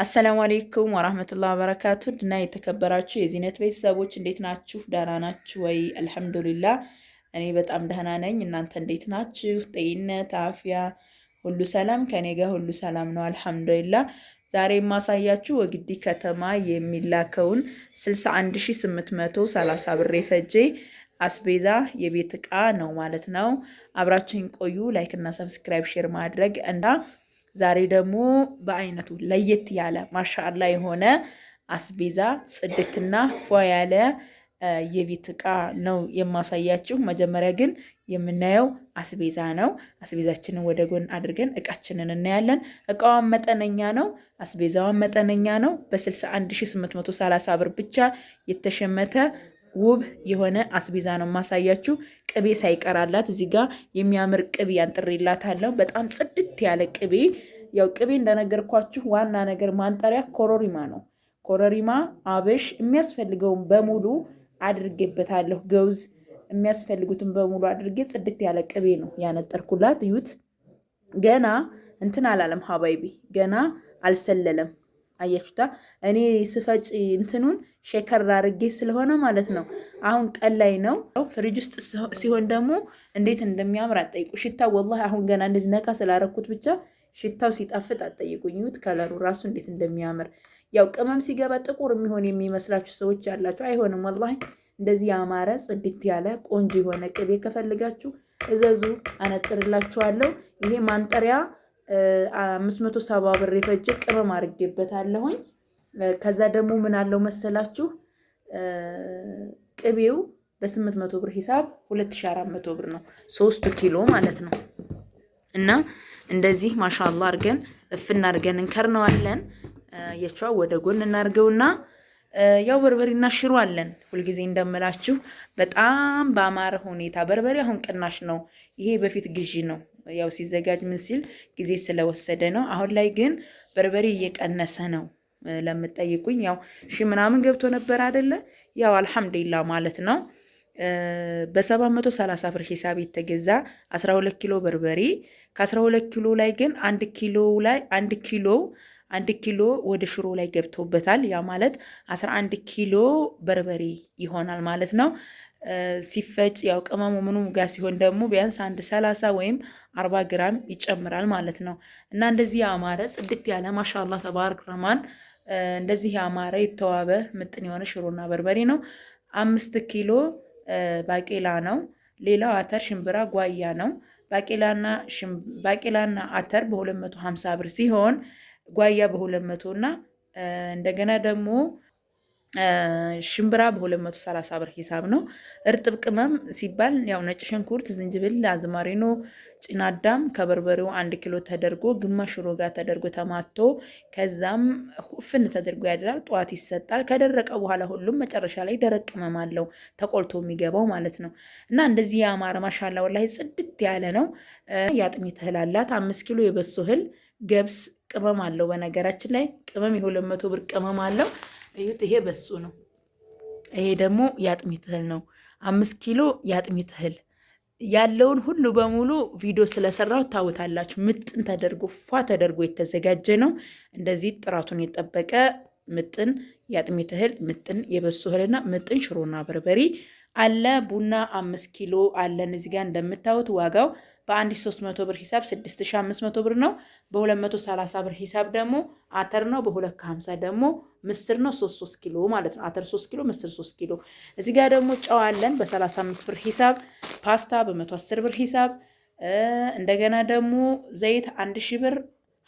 አሰላሙ አሌይኩም ወራህመቱላሂ ወበረካቱ ድና የተከበራችሁ የዚህነት ቤተሰቦች እንዴት ናችሁ? ደህና ናችሁ ወይ? አልሐምዱሊላህ እኔ በጣም ደህና ነኝ። እናንተ እንዴት ናችሁ? ጤንነት፣ አፍያ ሁሉ ሰላም? ከኔ ጋር ሁሉ ሰላም ነው አልሐምዱሊላህ። ዛሬ የማሳያችሁ ወግዲ ከተማ የሚላከውን 61830 ብር የፈጀ አስቤዛ የቤት እቃ ነው ማለት ነው። አብራችሁን ቆዩ። ላይክ እና ሰብስክራይብ ሼር ማድረግ እና ዛሬ ደግሞ በአይነቱ ለየት ያለ ማሻአላ የሆነ አስቤዛ ጽድትና ፏ ያለ የቤት እቃ ነው የማሳያችሁ። መጀመሪያ ግን የምናየው አስቤዛ ነው። አስቤዛችንን ወደ ጎን አድርገን እቃችንን እናያለን። እቃዋን መጠነኛ ነው፣ አስቤዛዋን መጠነኛ ነው። በ61830 ብር ብቻ የተሸመተ ውብ የሆነ አስቤዛ ነው ማሳያችሁ። ቅቤ ሳይቀራላት እዚህ ጋር የሚያምር ቅቤ አንጥሬላታለሁ። በጣም ጽድት ያለ ቅቤ። ያው ቅቤ እንደነገርኳችሁ ዋና ነገር ማንጠሪያ ኮረሪማ ነው። ኮረሪማ፣ አብሽ የሚያስፈልገውን በሙሉ አድርጌበታለሁ። ገውዝ የሚያስፈልጉትን በሙሉ አድርጌ ጽድት ያለ ቅቤ ነው ያነጠርኩላት። እዩት። ገና እንትን አላለም ሀባይቢ፣ ገና አልሰለለም። አያችሁታ። እኔ ስፈጭ እንትኑን ሼከር አድርጌ ስለሆነ ማለት ነው። አሁን ቀን ላይ ነው። ፍሪጅ ውስጥ ሲሆን ደግሞ እንዴት እንደሚያምር አትጠይቁ። ሽታው ወላሂ አሁን ገና እንደዚህ ነካ ስላረኩት ብቻ ሽታው ሲጣፍጥ አትጠይቁኝ። ይሁት ከለሩ ራሱ እንዴት እንደሚያምር። ያው ቅመም ሲገባ ጥቁር የሚሆን የሚመስላችሁ ሰዎች ያላችሁ፣ አይሆንም ወላሂ። እንደዚህ ያማረ ጽድት ያለ ቆንጆ የሆነ ቅቤ ከፈልጋችሁ እዘዙ፣ አነጥርላችኋለሁ። ይሄ ማንጠሪያ 570 ብር የፈጀ ቅመም አድርጌበታለሁኝ። ከዛ ደግሞ ምን አለው መሰላችሁ ቅቤው በ800 ብር ሂሳብ 2400 ብር ነው፣ 3 ኪሎ ማለት ነው። እና እንደዚህ ማሻአላ አድርገን እፍና አድርገን እንከርነዋለን። የቻው ወደ ጎን እናርገውና ያው በርበሬና ሽሮ አለን። ሁልጊዜ እንደምላችሁ በጣም በአማረ ሁኔታ በርበሬ አሁን ቅናሽ ነው። ይሄ በፊት ግዢ ነው። ያው ሲዘጋጅ ምን ሲል ጊዜ ስለወሰደ ነው። አሁን ላይ ግን በርበሬ እየቀነሰ ነው። ለምትጠይቁኝ ያው ምናምን ገብቶ ነበር አይደለ? ያው አልሐምዱሊላህ ማለት ነው። በ730 ብር ሂሳብ የተገዛ 12 ኪሎ በርበሬ፣ ከ12 ኪሎ ላይ ግን 1 ኪሎ ወደ ሽሮ ላይ ገብቶበታል። ያ ማለት 11 ኪሎ በርበሬ ይሆናል ማለት ነው። ሲፈጭ ያው ቅመሙ ምኑ ጋር ሲሆን ደግሞ ቢያንስ 30 ወይም 40 ግራም ይጨምራል ማለት ነው። እና እንደዚህ ያማረ ጽድት ያለ ማሻአላ ተባረክ ረህማን እንደዚህ ያማረ የተዋበ ምጥን የሆነ ሽሮና በርበሬ ነው። 5 ኪሎ ባቄላ ነው። ሌላው አተር፣ ሽምብራ፣ ጓያ ነው። ባቄላና አተር በ250 ብር ሲሆን ጓያ በ200 እና እንደገና ደግሞ ሽምብራ በ230 ብር ሂሳብ ነው። እርጥብ ቅመም ሲባል ያው ነጭ ሽንኩርት፣ ዝንጅብል፣ አዝማሪኖ፣ ጭናዳም ከበርበሬው 1 ኪሎ ተደርጎ ግማሽ ሽሮ ጋር ተደርጎ ተማቶ ከዛም ፍን ተደርጎ ያድራል። ጠዋት ይሰጣል። ከደረቀ በኋላ ሁሉም መጨረሻ ላይ ደረቅ ቅመም አለው ተቆልቶ የሚገባው ማለት ነው። እና እንደዚህ ያማረ ማሻላ ወላሂ ጽድት ያለ ነው። የአጥሚት እህል አላት። 5 ኪሎ የበሶ እህል ገብስ ቅመም አለው። በነገራችን ላይ ቅመም የ200 ብር ቅመም አለው። እዩት። ይሄ በሱ ነው። ይሄ ደግሞ የአጥሚት እህል ነው። 5 ኪሎ የአጥሚት እህል ያለውን ሁሉ በሙሉ ቪዲዮ ስለሰራው ታውታላችሁ። ምጥን ተደርጎ ፏ ተደርጎ የተዘጋጀ ነው። እንደዚህ ጥራቱን የጠበቀ ምጥን የአጥሚት እህል፣ ምጥን የበሱ እህልና ምጥን ሽሮና በርበሬ አለ። ቡና 5 ኪሎ አለን። እዚህ ጋር እንደምታዩት ዋጋው በ1300 ብር ሂሳብ 6500 ብር ነው። በ230 ብር ሂሳብ ደግሞ አተር ነው። በ250 ደግሞ ምስር ነው። 3 ኪሎ ማለት ነው። አተር 3 ኪሎ፣ ምስር 3 ኪሎ። እዚህ ጋር ደግሞ ጨው አለን በ35 ብር ሂሳብ፣ ፓስታ በ110 ብር ሂሳብ። እንደገና ደግሞ ዘይት 1000 ብር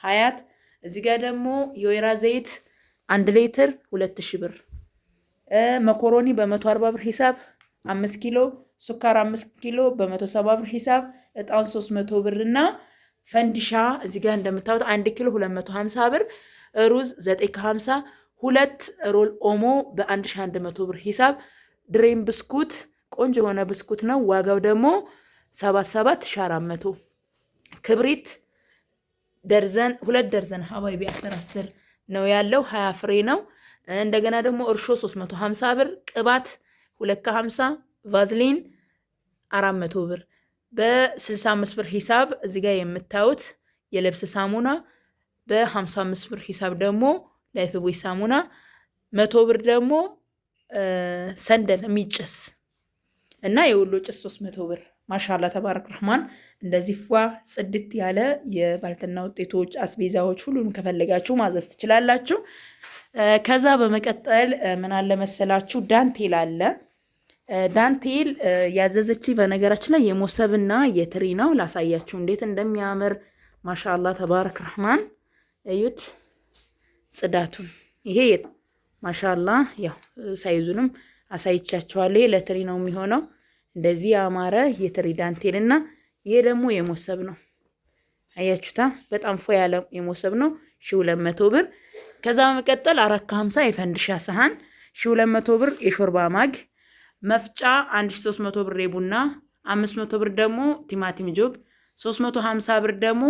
ሀያት። እዚህ ጋር ደግሞ የወይራ ዘይት 1 ሊትር 2000 ብር። መኮሮኒ በ140 ብር ሂሳብ 5 ኪሎ፣ ሱካር 5 ኪሎ በ170 ብር ሂሳብ፣ እጣን 300 ብር እና ፈንዲሻ እዚህ ጋር እንደምታዩት 1 ኪሎ 250 ብር። ሩዝ 950፣ 2 ሮል ኦሞ በ1100 ብር ሂሳብ። ድሬም ብስኩት ቆንጆ የሆነ ብስኩት ነው። ዋጋው ደግሞ 77400። ክብሪት ደርዘን 2 ደርዘን ሀባይቢ 10 ነው ያለው፣ 20 ፍሬ ነው። እንደገና ደግሞ እርሾ 350 ብር። ቅባት 250፣ ቫዝሊን 400 ብር። በ65 ብር ሂሳብ እዚህ ጋር የምታዩት የልብስ ሳሙና፣ በ55 ብር ሂሳብ ደግሞ ላይፍ ቦይ ሳሙና 100 ብር ደግሞ ሰንደል የሚጨስ እና የወሎ ጭስ 300 ብር። ማሻአላ ተባረክ ረህማን። እንደዚህ ፏ ጽድት ያለ የባልትና ውጤቶች አስቤዛዎች ሁሉንም ከፈለጋችሁ ማዘዝ ትችላላችሁ። ከዛ በመቀጠል ምን አለ መሰላችሁ ዳንቴል አለ። ዳንቴል ያዘዘች በነገራችን ላይ የሞሰብና የትሪ ነው። ላሳያችሁ እንዴት እንደሚያምር ማሻአላ ተባረክ ረህማን። እዩት ጽዳቱን። ይሄ ማሻአላ ያው ሳይዙንም አሳይቻችኋለሁ። ይሄ ለትሪ ነው የሚሆነው። እንደዚህ ያማረ የትሪ ዳንቴል እና ይሄ ደግሞ የሞሰብ ነው። አያችሁታ በጣም ፎ ያለ የሞሰብ ነው 1200 ብር። ከዛ በመቀጠል 450 የፈንድሻ ሰሃን 1200 ብር። የሾርባ ማግ መፍጫ 1300 ብር። የቡና 500 ብር ደግሞ ቲማቲም ጆግ 350 ብር ደግሞ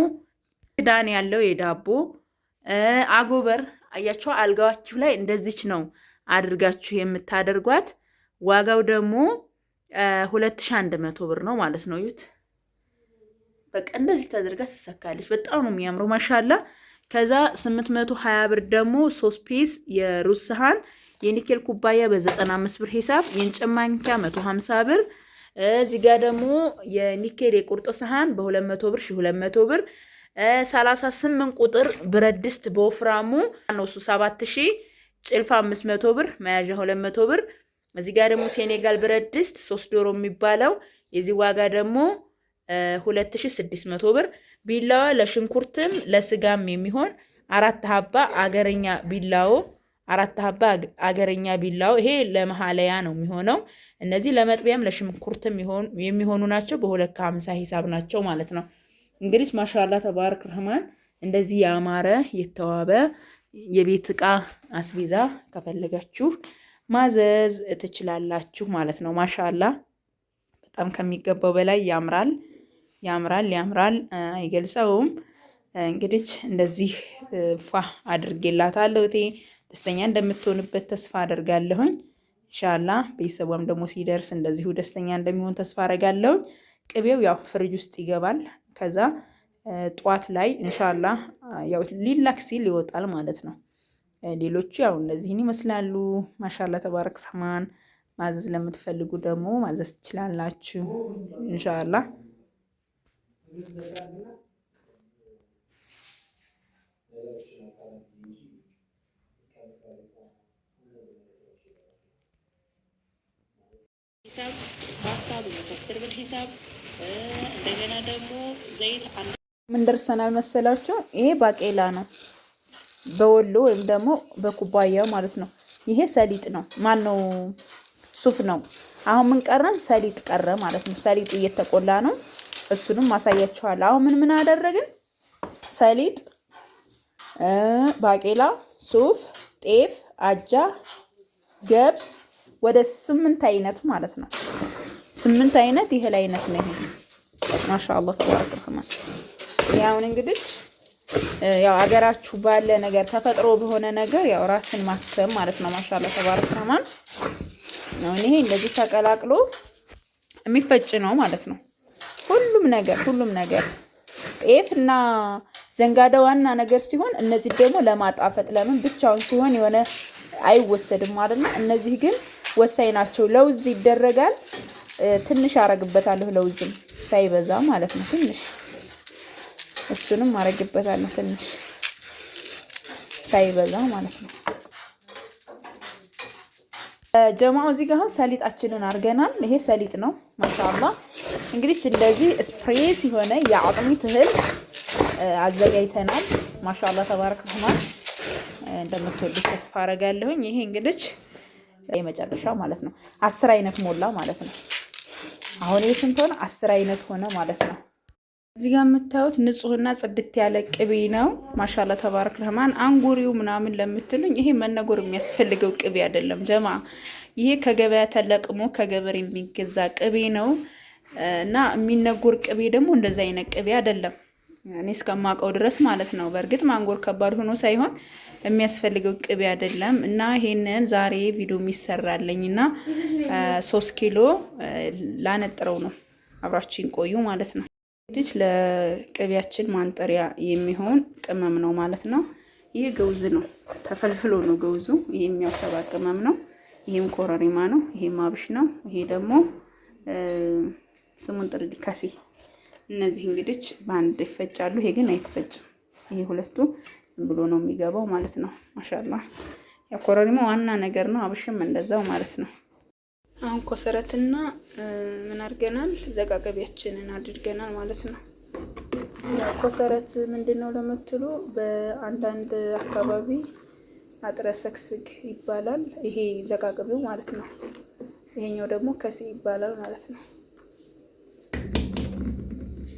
ክዳን ያለው የዳቦ አጎበር። አያችሁ አልጋዋችሁ ላይ እንደዚች ነው አድርጋችሁ የምታደርጓት። ዋጋው ደግሞ 2100 ብር ነው ማለት ነው። እዩት በቃ እንደዚህ ተደርጋ ትሰካለች። በጣም ነው የሚያምረው ማሻአላ። ከዛ 820 ብር ደግሞ 3 ፒስ የሩዝ ሰሃን የኒኬል ኩባያ በ95 ብር ሂሳብ። የእንጨት ማንኪያ 150 ብር። እዚህ ጋር ደግሞ የኒኬል የቁርጥ ሰሃን በ200 ብር 1200 ብር። 38 ቁጥር ብረት ድስት በወፍራሙ ነው 7000። ጭልፋ 500 ብር። መያዣ 200 ብር። እዚህ ጋር ደግሞ ሴኔጋል ብረት ድስት 3 ዶሮ የሚባለው የዚህ ዋጋ ደግሞ 2600 ብር። ቢላዋ ለሽንኩርትም ለስጋም የሚሆን 4 ሀባ አገረኛ ቢላው 4 ሀባ አገረኛ ቢላው። ይሄ ለመሃለያ ነው የሚሆነው። እነዚህ ለመጥቢያም ለሽንኩርትም የሚሆኑ ናቸው። በ250 ሂሳብ ናቸው ማለት ነው። እንግዲህ ማሻአላ ተባረክ ረህማን እንደዚህ ያማረ የተዋበ የቤት ዕቃ አስቤዛ ከፈለጋችሁ ማዘዝ ትችላላችሁ ማለት ነው። ማሻአላ በጣም ከሚገባው በላይ ያምራል ያምራል ያምራል፣ አይገልጸውም። እንግዲህ እንደዚህ ፏ አድርጌላታለሁ። እቴ ደስተኛ እንደምትሆንበት ተስፋ አደርጋለሁኝ። ኢንሻአላህ ቤተሰቧም ደግሞ ሲደርስ እንደዚሁ ደስተኛ እንደሚሆን ተስፋ አደርጋለሁ። ቅቤው ያው ፍሪጅ ውስጥ ይገባል። ከዛ ጧት ላይ ኢንሻአላህ ያው ሊላክ ሲል ይወጣል ማለት ነው። ሌሎቹ ያው እነዚህን ይመስላሉ። ማሻአላ ተባረክ ረህማን። ማዘዝ ለምትፈልጉ ደግሞ ማዘዝ ትችላላችሁ ኢንሻአላህ። ሂሳብ ፓስታ በ10 ብር ሂሳብ። እንደገና ደግሞ ዘይት ምን ደርሰናል መሰላችሁ? ይሄ ባቄላ ነው በወሎ ወይም ደግሞ በኩባያው ማለት ነው። ይሄ ሰሊጥ ነው። ማን ነው ሱፍ ነው። አሁን ምን ቀረን? ሰሊጥ ቀረ ማለት ነው። ሰሊጡ እየተቆላ ነው። እሱንም ማሳያችኋለሁ። አሁን ምን አደረግን? ሰሊጥ፣ ባቄላ፣ ሱፍ፣ ጤፍ፣ አጃ፣ ገብስ ወደ 8 አይነት ማለት ነው። 8 አይነት የእህል አይነት ነው ይሄ። ማሻአላህ ተባረከ ረህማን። ያውን እንግዲህ ያው አገራችሁ ባለ ነገር ተፈጥሮ በሆነ ነገር ያው ራስን ማከም ማለት ነው። ማሻአላህ ተባረከ ረህማን። ይሄ እንደዚህ ተቀላቅሎ የሚፈጭ ነው ማለት ነው። ሁሉም ነገር ጤፍ እና ዘንጋዳ ዋና ነገር ሲሆን፣ እነዚህ ደግሞ ለማጣፈጥ ለምን ብቻውን ሲሆን የሆነ አይወሰድም ማለት ነው። እነዚህ ግን ወሳኝ ናቸው። ለውዝ ይደረጋል። ትንሽ አረግበታለሁ፣ ለውዝም ሳይበዛ ማለት ነው። ትንሽ እሱንም አረግበታለሁ፣ ትንሽ ሳይበዛ ማለት ነው። ጀማው እዚህ ጋር ሰሊጣችንን አርገናል። ይሄ ሰሊጥ ነው ማሻአላ። እንግዲህ እንደዚህ ስፕሬስ የሆነ የአጥሚት እህል አዘጋጅተናል። ማሻአላ ተባረከ ረህማን። እንደምትወዱት ተስፋ አረጋለሁኝ። ይሄ እንግዲህ የመጨረሻው ማለት ነው። 10 አይነት ሞላ ማለት ነው። አሁን ይሄ ስንት ሆነ? 10 አይነት ሆነ ማለት ነው። እዚህ ጋር የምታዩት ንጹህና ጽድት ያለ ቅቤ ነው። ማሻአላ ተባረክ ረህማን። አንጉሪው ምናምን ለምትሉኝ ይሄ መነጎር የሚያስፈልገው ቅቤ አይደለም ጀማ። ይሄ ከገበያ ተለቅሞ ከገበሬ የሚገዛ ቅቤ ነው እና የሚነጎር ቅቤ ደግሞ እንደዛ አይነት ቅቤ አይደለም እኔ እስከማውቀው ድረስ ማለት ነው። በእርግጥ ማንጎር ከባድ ሆኖ ሳይሆን የሚያስፈልገው ቅቤ አይደለም እና ይሄንን ዛሬ ቪዲዮ የሚሰራልኝና 3 ኪሎ ላነጥረው ነው። አብራችን ቆዩ ማለት ነው። እንግዲህ ለቅቤያችን ማንጠሪያ የሚሆን ቅመም ነው ማለት ነው። ይሄ ገውዝ ነው፣ ተፈልፍሎ ነው ገውዙ። ይሄም ያው ሰባ ቅመም ነው። ይሄም ኮረሪማ ነው። ይሄም አብሽ ነው። ይሄ ደግሞ ስሙን ጥርዲ ካሴ። እነዚህ እንግዲህ በአንድ ይፈጫሉ። ይሄ ግን አይፈጭም። ይሄ ሁለቱ ዝም ብሎ ነው የሚገባው ማለት ነው። ማሻአላህ ያው ኮረሪማ ዋና ነገር ነው። አብሽም እንደዛው ማለት ነው። አሁን ኮሰረትና ምን አድርገናል? ዘጋገቢያችንን አድርገናል ማለት ነው። ያው ኮሰረት ምንድነው ለምትሉ በአንዳንድ አካባቢ አጥረ ሰክስግ ይባላል። ይሄ ዘጋገቢው ማለት ነው። ይሄኛው ደግሞ ከሲ ይባላል ማለት ነው።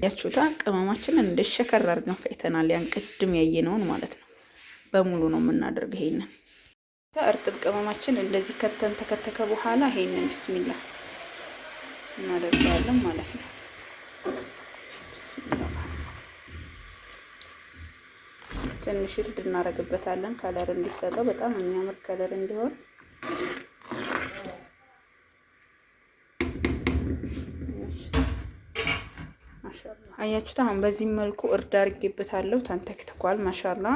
ያችሁታ ቅመማችንን እንደሸከር አድርገን ፈይተናል። ያን ቅድም ያየነውን ማለት ነው። በሙሉ ነው የምናደርገው ይሄንን እርጥብ ቅመማችን እንደዚህ ከተን ተከተከ በኋላ ይሄንን ቢስሚላ እናደርጋለን ማለት ነው። ቢስሚላ ትንሽ እርድ እናደርግበታለን ከለር እንዲሰጠው በጣም የሚያምር ከለር እንዲሆን። ማሻአላ አያችሁት። አሁን በዚህ መልኩ እርድ አድርጌበታለሁ። ተንተክትኳል። ማሻአላ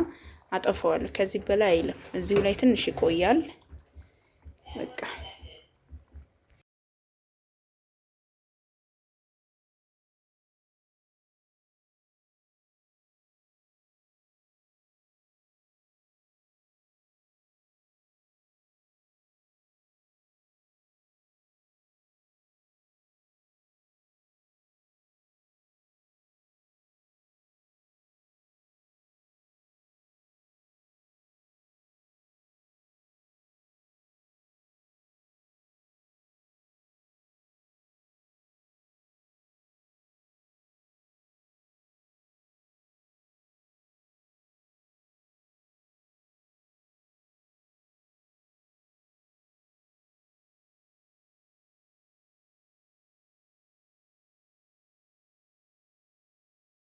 አጠፋዋለሁ። ከዚህ በላይ አይልም። እዚሁ ላይ ትንሽ ይቆያል። በቃ